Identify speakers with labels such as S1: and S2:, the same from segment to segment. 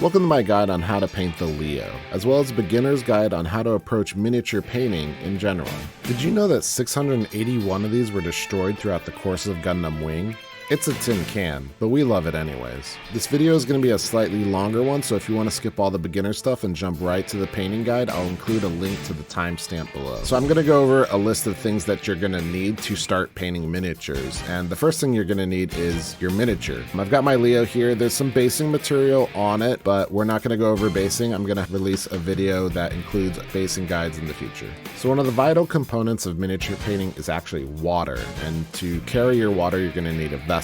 S1: Welcome to my guide on how to paint the Leo, as well as a beginner's guide on how to approach miniature painting in general. Did you know that 681 of these were destroyed throughout the course of Gundam Wing? It's a tin can, but we love it anyways. This video is going to be a slightly longer one, so if you want to skip all the beginner stuff and jump right to the painting guide, I'll include a link to the timestamp below. So I'm going to go over a list of things that you're going to need to start painting miniatures, and the first thing you're going to need is your miniature. I've got my Leo here. There's some basing material on it, but we're not going to go over basing. I'm going to release a video that includes basing guides in the future. So one of the vital components of miniature painting is actually water, and to carry your water, you're going to need a vessel.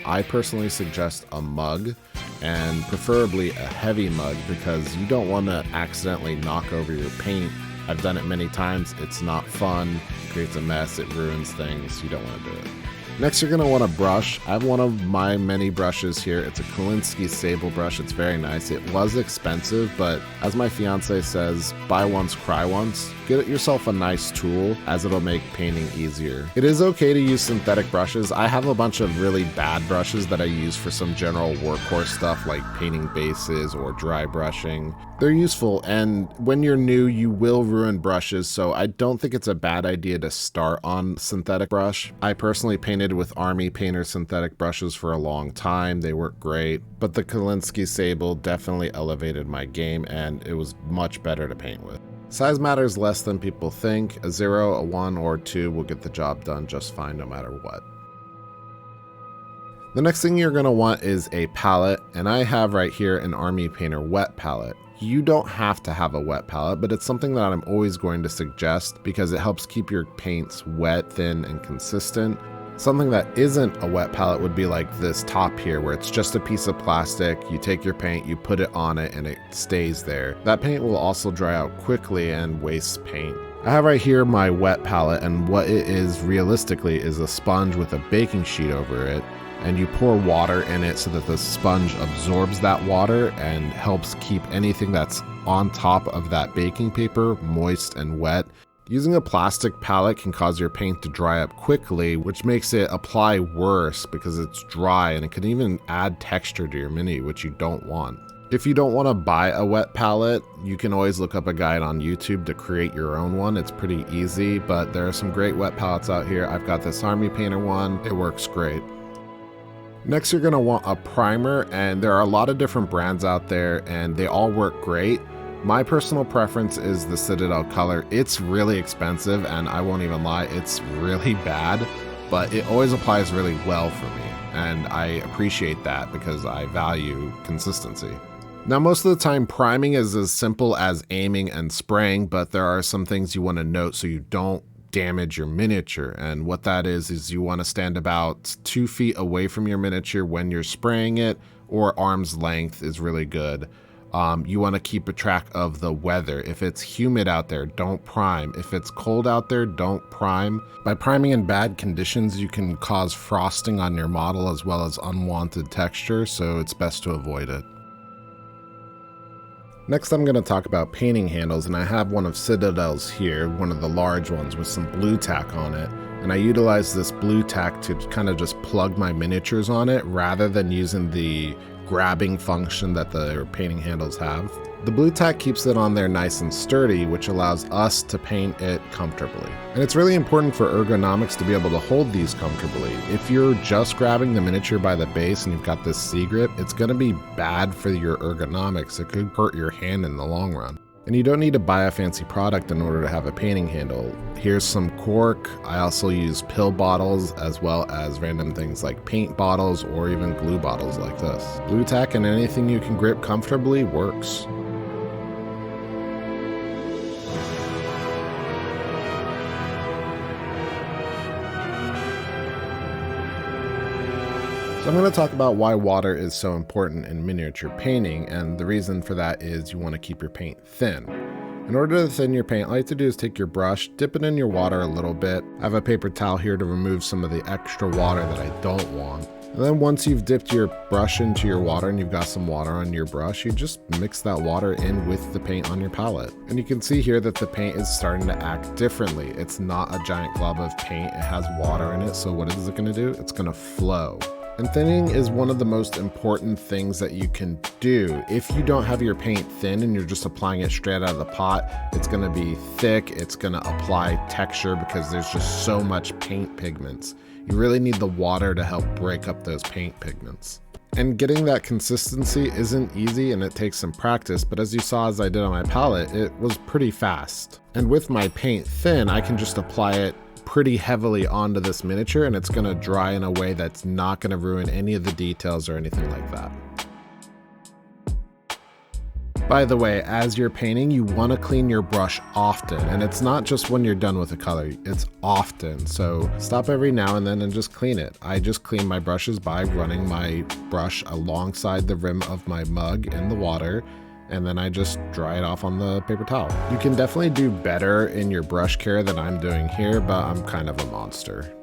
S1: I personally suggest a mug, and preferably a heavy mug, because you don't want to accidentally knock over your paint. I've done it many times. It's not fun. It creates a mess. It ruins things. You don't want to do it. Next, you're going to want a brush. I have one of my many brushes here. It's a BlueSky sable brush. It's very nice. It was expensive, but as my fiance says, buy once, cry once. Get yourself a nice tool, as it'll make painting easier. It is okay to use synthetic brushes. I have a bunch of really bad brushes that I use for some general workhorse stuff like painting bases or dry brushing. They're useful, and when you're new, you will ruin brushes, so I don't think it's a bad idea to start on synthetic brush. I personally painted with Army Painter synthetic brushes for a long time. They work great, but the BlueSky Sable definitely elevated my game, and it was much better to paint with. Size matters less than people think. A 0, a 1, or a 2 will get the job done just fine no matter what. The next thing you're going to want is a palette, and I have right here an Army Painter wet palette. You don't have to have a wet palette, but it's something that I'm always going to suggest because it helps keep your paints wet, thin, and consistent. Something that isn't a wet palette would be like this top here, where it's just a piece of plastic. You take your paint, you put it on it, and it stays there. That paint will also dry out quickly and waste paint. I have right here my wet palette, and what it is realistically is a sponge with a baking sheet over it, and you pour water in it so that the sponge absorbs that water and helps keep anything that's on top of that baking paper moist and wet. Using a plastic palette can cause your paint to dry up quickly, which makes it apply worse because it's dry, and it can even add texture to your mini, which you don't want. If you don't want to buy a wet palette, you can always look up a guide on YouTube to create your own one. It's pretty easy, but there are some great wet palettes out here. I've got this Army Painter one. It works great. Next, you're going to want a primer, and there are a lot of different brands out there, and they all work great. My personal preference is the Citadel color. It's really expensive, and I won't even lie, it's really bad, but it always applies really well for me, and I appreciate that because I value consistency. Now, most of the time, priming is as simple as aiming and spraying, but there are some things you want to note so you don't damage your miniature, and what that is you want to stand about 2 feet away from your miniature when you're spraying it, or arm's length is really good. You want to keep a track of the weather. If it's humid out there, don't prime. If it's cold out there, don't prime. By priming in bad conditions, you can cause frosting on your model as well as unwanted texture, so it's best to avoid it. Next, I'm going to talk about painting handles, and I have one of Citadel's here, one of the large ones with some blue tack on it. And I utilize this blue tack to kind of just plug my miniatures on it rather than using the grabbing function that the painting handles have. The blue tack keeps it on there nice and sturdy, which allows us to paint it comfortably. And it's really important for ergonomics to be able to hold these comfortably. If you're just grabbing the miniature by the base and you've got this C-grip, it's going to be bad for your ergonomics. It could hurt your hand in the long run. And you don't need to buy a fancy product in order to have a painting handle. Here's some cork. I also use pill bottles as well as random things like paint bottles or even glue bottles like this. Blue tack and anything you can grip comfortably works. So I'm going to talk about why water is so important in miniature painting, and the reason for that is you want to keep your paint thin. In order to thin your paint, all you have to do is take your brush, dip it in your water a little bit. I have a paper towel here to remove some of the extra water that I don't want. And then once you've dipped your brush into your water and you've got some water on your brush, you just mix that water in with the paint on your palette. And you can see here that the paint is starting to act differently. It's not a giant glob of paint, it has water in it, so what is it going to do? It's going to flow. And thinning is one of the most important things that you can do. If you don't have your paint thin and you're just applying it straight out of the pot, it's gonna be thick, it's gonna apply texture because there's just so much paint pigments. You really need the water to help break up those paint pigments. And getting that consistency isn't easy and it takes some practice, but as you saw as I did on my palette, it was pretty fast. And with my paint thin, I can just apply it pretty heavily onto this miniature and it's gonna dry in a way that's not gonna ruin any of the details or anything like that. By the way, as you're painting, you wanna clean your brush often, and it's not just when you're done with a color, it's often. So stop every now and then and just clean it. I just clean my brushes by running my brush alongside the rim of my mug in the water, and then I just dry it off on the paper towel. You can definitely do better in your brush care than I'm doing here, but I'm kind of a monster.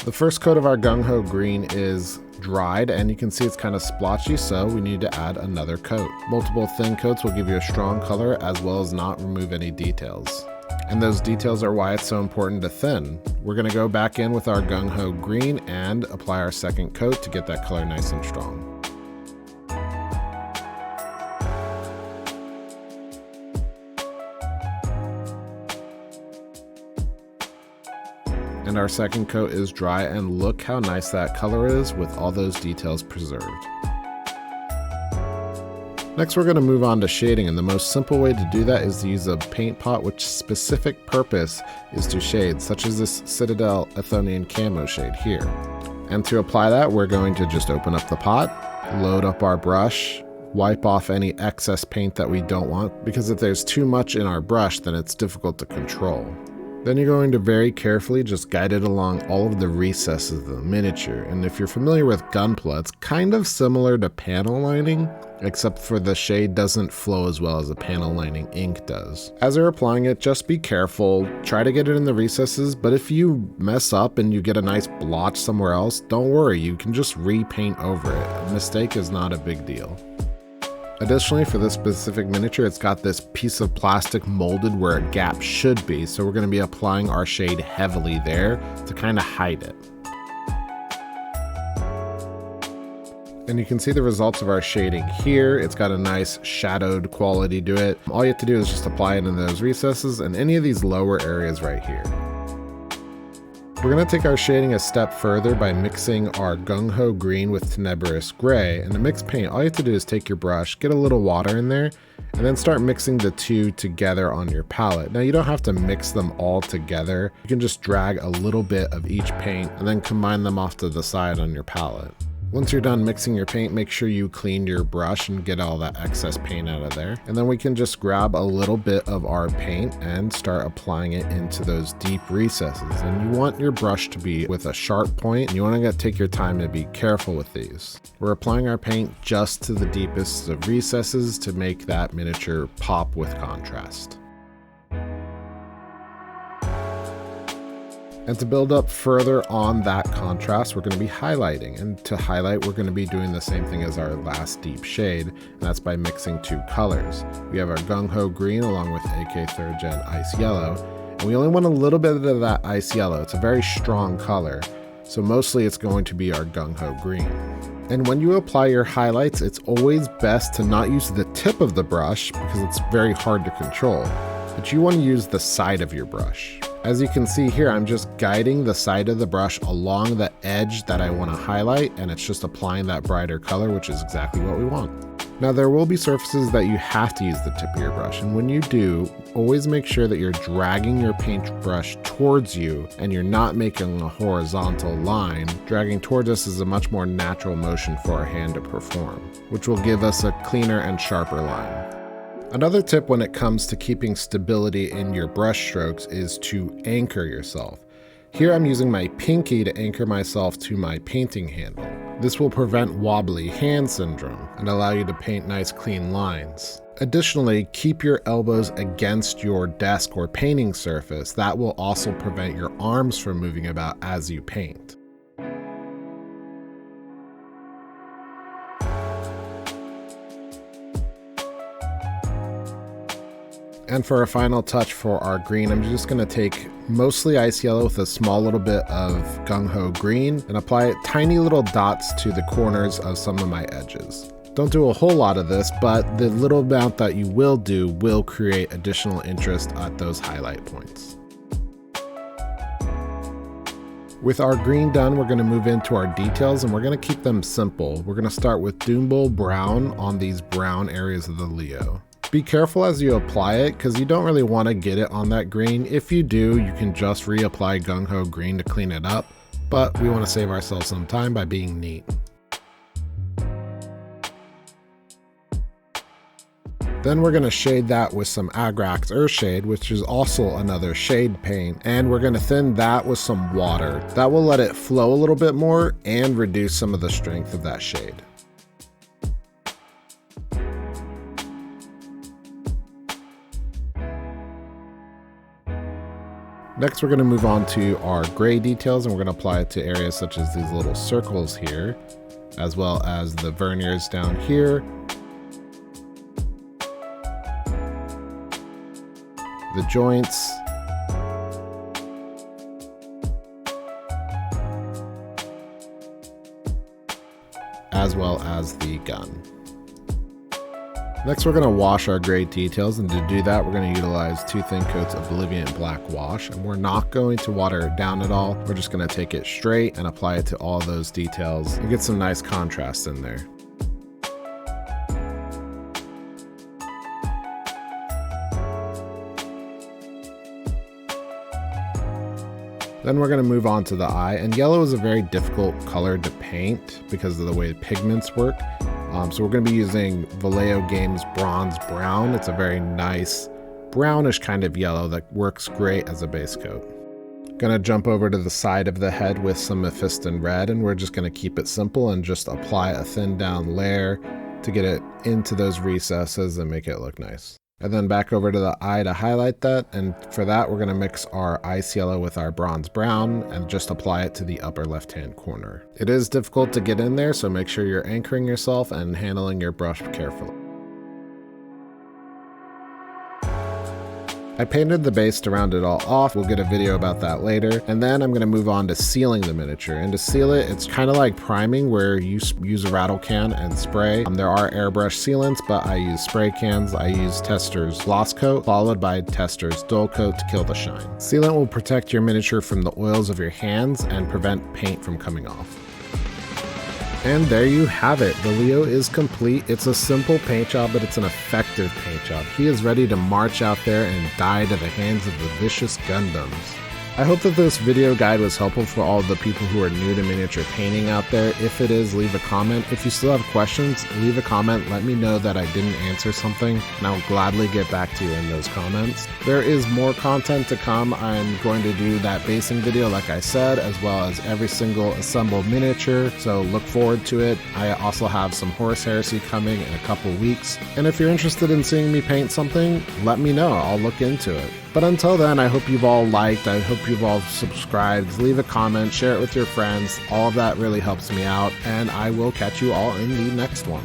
S1: The first coat of our Gung Ho Green is dried and you can see it's kind of splotchy, so we need to add another coat. Multiple thin coats will give you a strong color as well as not remove any details. And those details are why it's so important to thin. We're gonna go back in with our Gung Ho Green and apply our second coat to get that color nice and strong. And our second coat is dry, and look how nice that color is with all those details preserved. Next we're going to move on to shading, and the most simple way to do that is to use a paint pot which specific purpose is to shade, such as this Citadel Athonian Camo shade here. And to apply that, we're going to just open up the pot, load up our brush, wipe off any excess paint that we don't want, because if there's too much in our brush then it's difficult to control. Then you're going to very carefully just guide it along all of the recesses of the miniature. And if you're familiar with Gunpla, it's kind of similar to panel lining, except for the shade doesn't flow as well as a panel lining ink does. As you're applying it, just be careful, try to get it in the recesses, but if you mess up and you get a nice blotch somewhere else, don't worry, you can just repaint over it. A mistake is not a big deal. Additionally, for this specific miniature, it's got this piece of plastic molded where a gap should be, so we're going to be applying our shade heavily there to kind of hide it. And you can see the results of our shading here. It's got a nice shadowed quality to it. All you have to do is just apply it in those recesses and any of these lower areas right here. We're going to take our shading a step further by mixing our Gung Ho Green with Tenebrous Gray. And to mix paint, all you have to do is take your brush, get a little water in there, and then start mixing the two together on your palette. Now you don't have to mix them all together. You can just drag a little bit of each paint and then combine them off to the side on your palette. Once you're done mixing your paint, make sure you clean your brush and get all that excess paint out of there. And then we can just grab a little bit of our paint and start applying it into those deep recesses. And you want your brush to be with a sharp point, and you want to take your time to be careful with these. We're applying our paint just to the deepest of recesses to make that miniature pop with contrast. And to build up further on that contrast, we're going to be highlighting. And to highlight, we're going to be doing the same thing as our last deep shade, and that's by mixing two colors. We have our Gung Ho Green along with AK 3rd Gen Ice Yellow, and we only want a little bit of that Ice Yellow. It's a very strong color, so mostly it's going to be our Gung Ho Green. And when you apply your highlights, it's always best to not use the tip of the brush because it's very hard to control, but you want to use the side of your brush. As you can see here, I'm just guiding the side of the brush along the edge that I want to highlight, and it's just applying that brighter color, which is exactly what we want. Now there will be surfaces that you have to use the tip of your brush, and when you do, always make sure that you're dragging your paintbrush towards you and you're not making a horizontal line. Dragging towards us is a much more natural motion for our hand to perform, which will give us a cleaner and sharper line. Another tip when it comes to keeping stability in your brush strokes is to anchor yourself. Here I'm using my pinky to anchor myself to my painting handle. This will prevent wobbly hand syndrome and allow you to paint nice clean lines. Additionally, keep your elbows against your desk or painting surface. That will also prevent your arms from moving about as you paint. And for a final touch for our green, I'm just going to take mostly ice yellow with a small little bit of gung ho green and apply tiny little dots to the corners of some of my edges. Don't do a whole lot of this, but the little amount that you will do will create additional interest at those highlight points. With our green done, we're going to move into our details and we're going to keep them simple. We're going to start with Doombull brown on these brown areas of the Leo. Be careful as you apply it because you don't really want to get it on that green. If you do, you can just reapply gung ho green to clean it up, but we want to save ourselves some time by being neat. Then we're going to shade that with some Agrax Earthshade, which is also another shade paint, and we're going to thin that with some water. That will let it flow a little bit more and reduce some of the strength of that shade. Next, we're going to move on to our gray details, and we're going to apply it to areas such as these little circles here, as well as the verniers down here, the joints, as well as the gun. Next, we're going to wash our gray details, and to do that, we're going to utilize 2 thin coats of Bolivian black wash, and we're not going to water it down at all. We're just going to take it straight and apply it to all those details and get some nice contrast in there. Then we're going to move on to the eye, and yellow is a very difficult color to paint because of the way pigments work. So we're going to be using Vallejo Games Bronze Brown. It's a very nice brownish kind of yellow that works great as a base coat. Gonna jump over to the side of the head with some Mephiston Red, and we're just going to keep it simple and just apply a thin down layer to get it into those recesses and make it look nice. And then back over to the eye to highlight that, and for that we're going to mix our ice yellow with our bronze brown and just apply it to the upper left hand corner. It is difficult to get in there, so make sure you're anchoring yourself and handling your brush carefully. I painted the base to round it all off. We'll get a video about that later. And then I'm going to move on to sealing the miniature. And to seal it, it's kind of like priming where you use a rattle can and spray. There are airbrush sealants, but I use spray cans. I use Tester's Gloss Coat, followed by Tester's Dull Coat to kill the shine. Sealant will protect your miniature from the oils of your hands and prevent paint from coming off. And there you have it. The Leo is complete. It's a simple paint job, but it's an effective paint job. He is ready to march out there and die to the hands of the vicious Gundams. I hope that this video guide was helpful for all the people who are new to miniature painting out there. If it is, leave a comment. If you still have questions, leave a comment. Let me know that I didn't answer something, and I'll gladly get back to you in those comments. There is more content to come. I'm going to do that basing video, like I said, as well as every single assembled miniature, so look forward to it. I also have some Horus Heresy coming in a couple weeks, and if you're interested in seeing me paint something, let me know. I'll look into it. But until then, I hope you've all liked, I hope you've all subscribed, leave a comment, share it with your friends. All of that really helps me out, and I will catch you all in the next one.